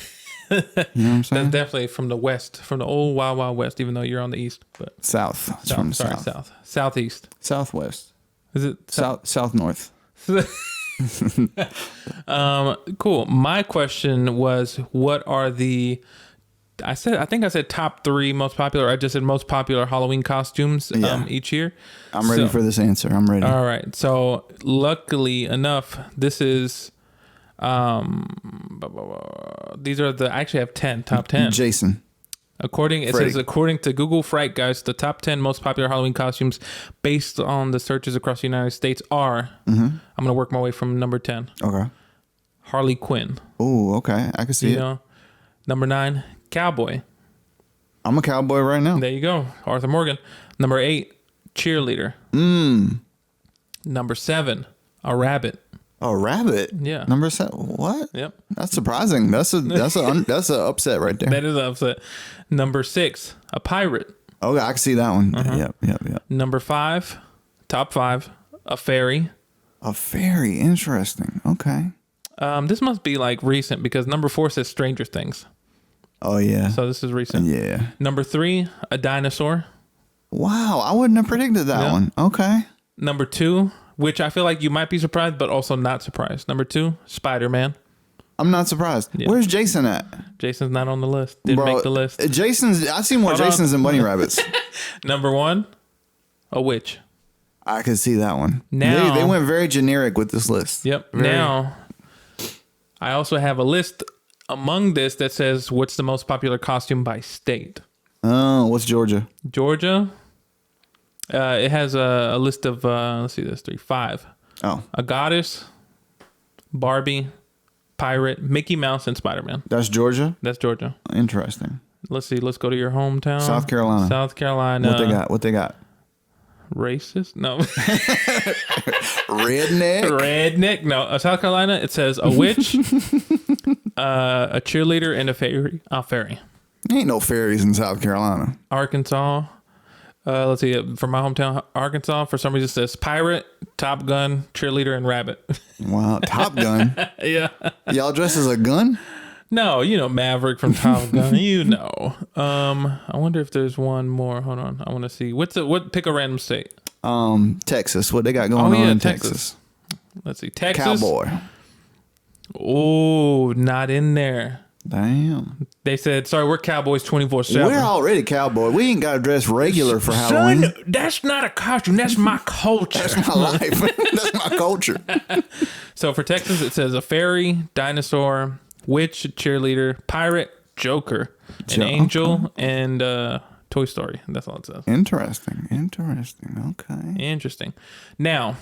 know what I'm saying? That's definitely from the west, from the old Wild Wild West, even though you're on the east. But South. It's from the south. Southeast. Southwest. Is it South north. Cool. My question was, what are the I think I said top 3 most popular. I just said most popular Halloween costumes each year. I'm ready for this answer. I'm ready. All right. So luckily enough, this is these are I actually have 10, top 10. Jason. It says according to Google Fright Guys, the top 10 most popular Halloween costumes based on the searches across the United States are I'm gonna work my way from number 10. Okay. Harley Quinn. Oh, okay. I can see it. Know? Number 9, cowboy. I'm a cowboy right now. There you go. Arthur Morgan. Number 8, cheerleader. Number 7, a rabbit. A rabbit. Yeah. Number 7. What? Yep. That's surprising. That's a upset right there. That is an upset. Number 6, a pirate. Okay, I can see that one. Yep. Number 5, top 5, a fairy. A fairy. Interesting. Okay. This must be like recent because number 4 says Stranger Things. Oh yeah. So this is recent. Yeah. Number 3, a dinosaur. Wow, I wouldn't have predicted that one. Okay. Number 2, which I feel like you might be surprised, but also not surprised. Number 2, Spider-Man. I'm not surprised. Yeah. Where's Jason at? Jason's not on the list. Didn't make the list. I see more Hold on. Jasons than bunny rabbits. Number 1, a witch. I could see that one. Now they went very generic with this list. Yep. Now I also have a list among this that says what's the most popular costume by state. Oh, what's Georgia? Georgia. It has a list of let's see, there's 5. Oh, A goddess, Barbie, pirate, Mickey Mouse, and Spider-Man. that's Georgia. That's Georgia. Interesting. Let's see. Let's go to your hometown, South Carolina. South Carolina. What they got? Racist? No. Redneck. No. South Carolina. It says a witch, a cheerleader, and a fairy. Fairy. Ain't no fairies in South Carolina. Arkansas. Let's see. From my hometown, Arkansas, for some reason it says pirate, Top Gun, cheerleader, and rabbit. Wow, Top Gun. Yeah. Y'all dressed as a gun? No, Maverick from Top Gun. I wonder if there's one more. Hold on. I want to see. Pick a random state. Texas. What they got going on in Texas? Let's see. Texas. Cowboy. Oh, not in there. Damn. They said, sorry, we're cowboys 24/7. We're already cowboy. We ain't got to dress regular for Halloween. Son, that's not a costume. That's my culture. That's my life. That's my culture. So for Texas, it says a fairy, dinosaur, witch, cheerleader, pirate, Joker, an angel, and Toy Story. That's all it says. Interesting. Okay. Interesting. Now,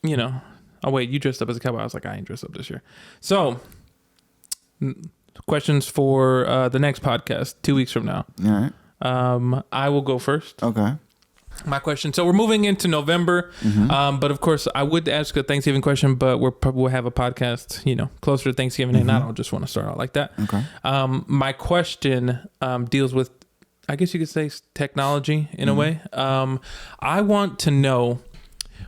you know, oh wait, you dressed up as a cowboy. I was like, I ain't dressed up this year. So, questions for the next podcast, 2 weeks from now. All right. I will go first. Okay. My question. So we're moving into November, but of course I would ask a Thanksgiving question, but we'll have a podcast, you know, closer to Thanksgiving, and I don't just want to start out like that. Okay. My question deals with, I guess you could say, technology in a way. I want to know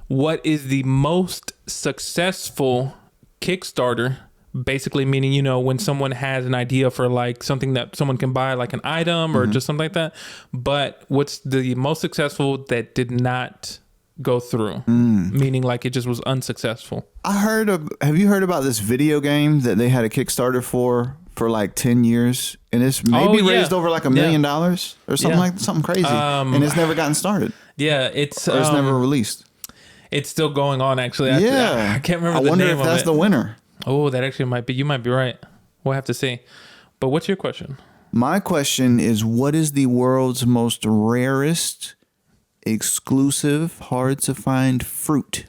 what is the most successful Kickstarter. Basically meaning, you know, when someone has an idea for like something that someone can buy, like an item or just something like that. But what's the most successful that did not go through? Meaning like it just was unsuccessful. Have you heard about this video game that they had a Kickstarter for like 10 years? And it's maybe raised over like $1 million or something something crazy. And it's never gotten started. Yeah, it's never released. It's still going on actually. Yeah. I can't remember the name of it. I wonder if that's the winner. Oh, that actually might be. You might be right. We'll have to see. But what's your question? My question is, what is the world's most rarest, exclusive, hard to find fruit?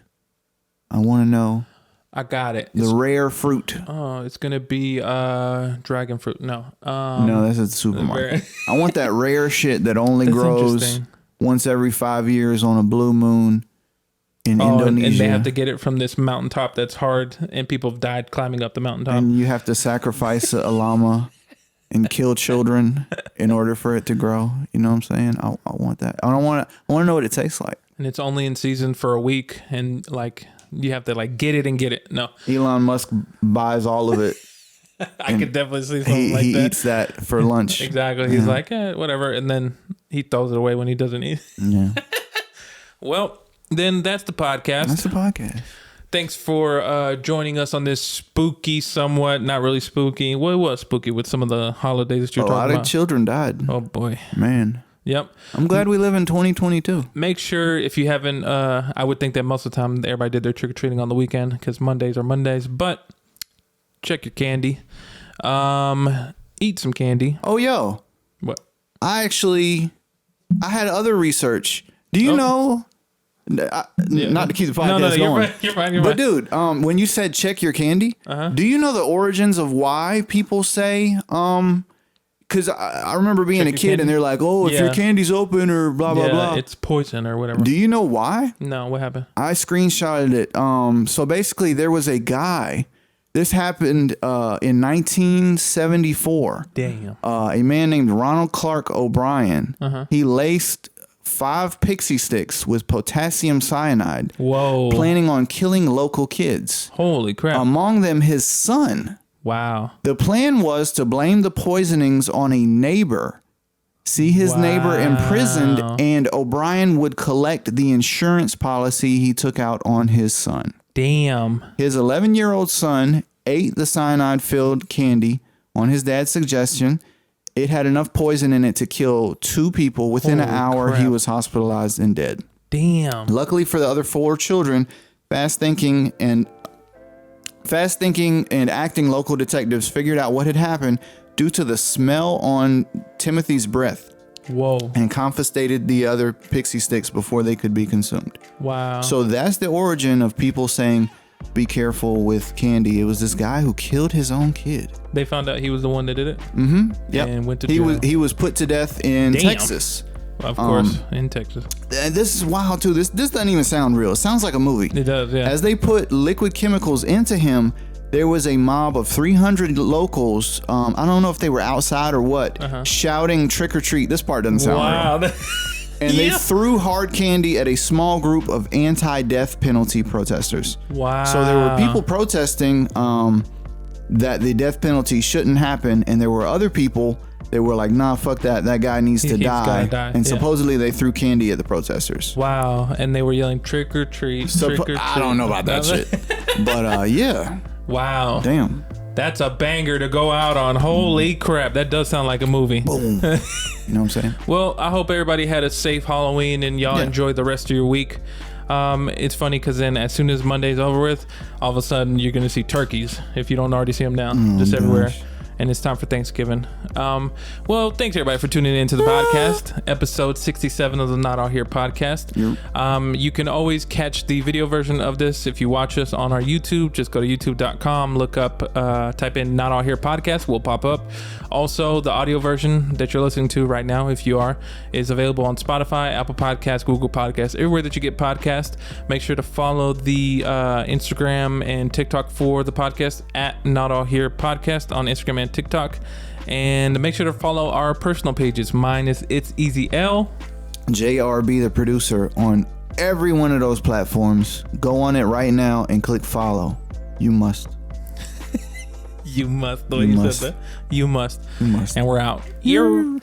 I want to know. I got it. The rare fruit. Oh, it's going to be dragon fruit. No. No, that's at the supermarket. I want that rare shit that only grows once every 5 years on a blue moon. In Indonesia. And they have to get it from this mountaintop that's hard, and people have died climbing up the mountaintop. And you have to sacrifice a llama and kill children in order for it to grow. You know what I'm saying? I want that. I want to know what it tastes like. And it's only in season for a week, and like you have to like get it. No, Elon Musk buys all of it. I could definitely see something like that. He eats that for lunch. Exactly. He's like, whatever, and then he throws it away when he doesn't eat. Yeah. Well. Then that's the podcast. That's the podcast. Thanks for joining us on this spooky, somewhat not really spooky. Well, it was spooky with some of the holidays that you're talking about. A lot of children died. Oh boy, man. Yep. I'm glad we live in 2022. Make sure if you haven't, I would think that most of the time everybody did their trick or treating on the weekend because Mondays are Mondays. But check your candy. Eat some candy. Oh, yo. What? I had other research. Do you know? Not to keep the podcast going. You're fine. But dude, when you said check your candy, do you know the origins of why people say because I remember being a kid and they're like, oh, if your candy's open or blah blah blah, it's poison or whatever. Do you know why? No, what happened? I screenshotted it. So basically there was a guy. This happened in 1974. Damn. A man named Ronald Clark O'Brien. He laced 5 pixie sticks with potassium cyanide. Whoa. Planning on killing local kids. Holy crap. Among them, his son. Wow. The plan was to blame the poisonings on a neighbor. See his neighbor imprisoned, and O'Brien would collect the insurance policy he took out on his son. Damn. His 11-year-old son ate the cyanide-filled candy on his dad's suggestion. It had enough poison in it to kill 2 people. Within an hour, he was hospitalized and dead. Damn. Luckily for the other 4 children, fast thinking and acting local detectives figured out what had happened due to the smell on Timothy's breath. Whoa. And confiscated the other pixie sticks before they could be consumed. Wow. So that's the origin of people saying, be careful with candy. It was this guy who killed his own kid. They found out he was the one that did it? Mm-hmm. Yep. And went to jail. He was put to death in Texas. Of course, in Texas. And this is wild too. This doesn't even sound real. It sounds like a movie. It does, yeah. As they put liquid chemicals into him, there was a mob of 300 locals. I don't know if they were outside or what, shouting trick or treat. This part doesn't sound real. And they threw hard candy at a small group of anti-death penalty protesters. Wow. So there were people protesting that the death penalty shouldn't happen, and there were other people that were like, nah, fuck that. That guy needs to die. And supposedly they threw candy at the protesters. Wow. And they were yelling trick or treat, trick or treat. I don't know about that shit. But yeah. Wow. Damn. That's a banger to go out on. Holy crap. That does sound like a movie. Boom. You know what I'm saying? Well, I hope everybody had a safe Halloween and y'all enjoy the rest of your week. It's funny because then as soon as Monday's over with, all of a sudden you're going to see turkeys if you don't already see them now, just everywhere. And it's time for Thanksgiving. Well, thanks everybody for tuning in to the podcast, episode 67 of the Not All Here podcast. You can always catch the video version of this if you watch us on our YouTube. Just go to youtube.com, look up, type in Not All Here podcast, will pop up. Also, the audio version that you're listening to right now, if you are, is available on Spotify, Apple Podcasts, Google Podcasts, everywhere that you get podcasts. Make sure to follow the Instagram and TikTok for the podcast at Not All Here podcast on Instagram and TikTok, and make sure to follow our personal pages. Mine is It's Easy L. JRB, the producer, on every one of those platforms. Go on it right now and click follow. You must. You must. The way you said that. You must. You must. And we're out. Yeah.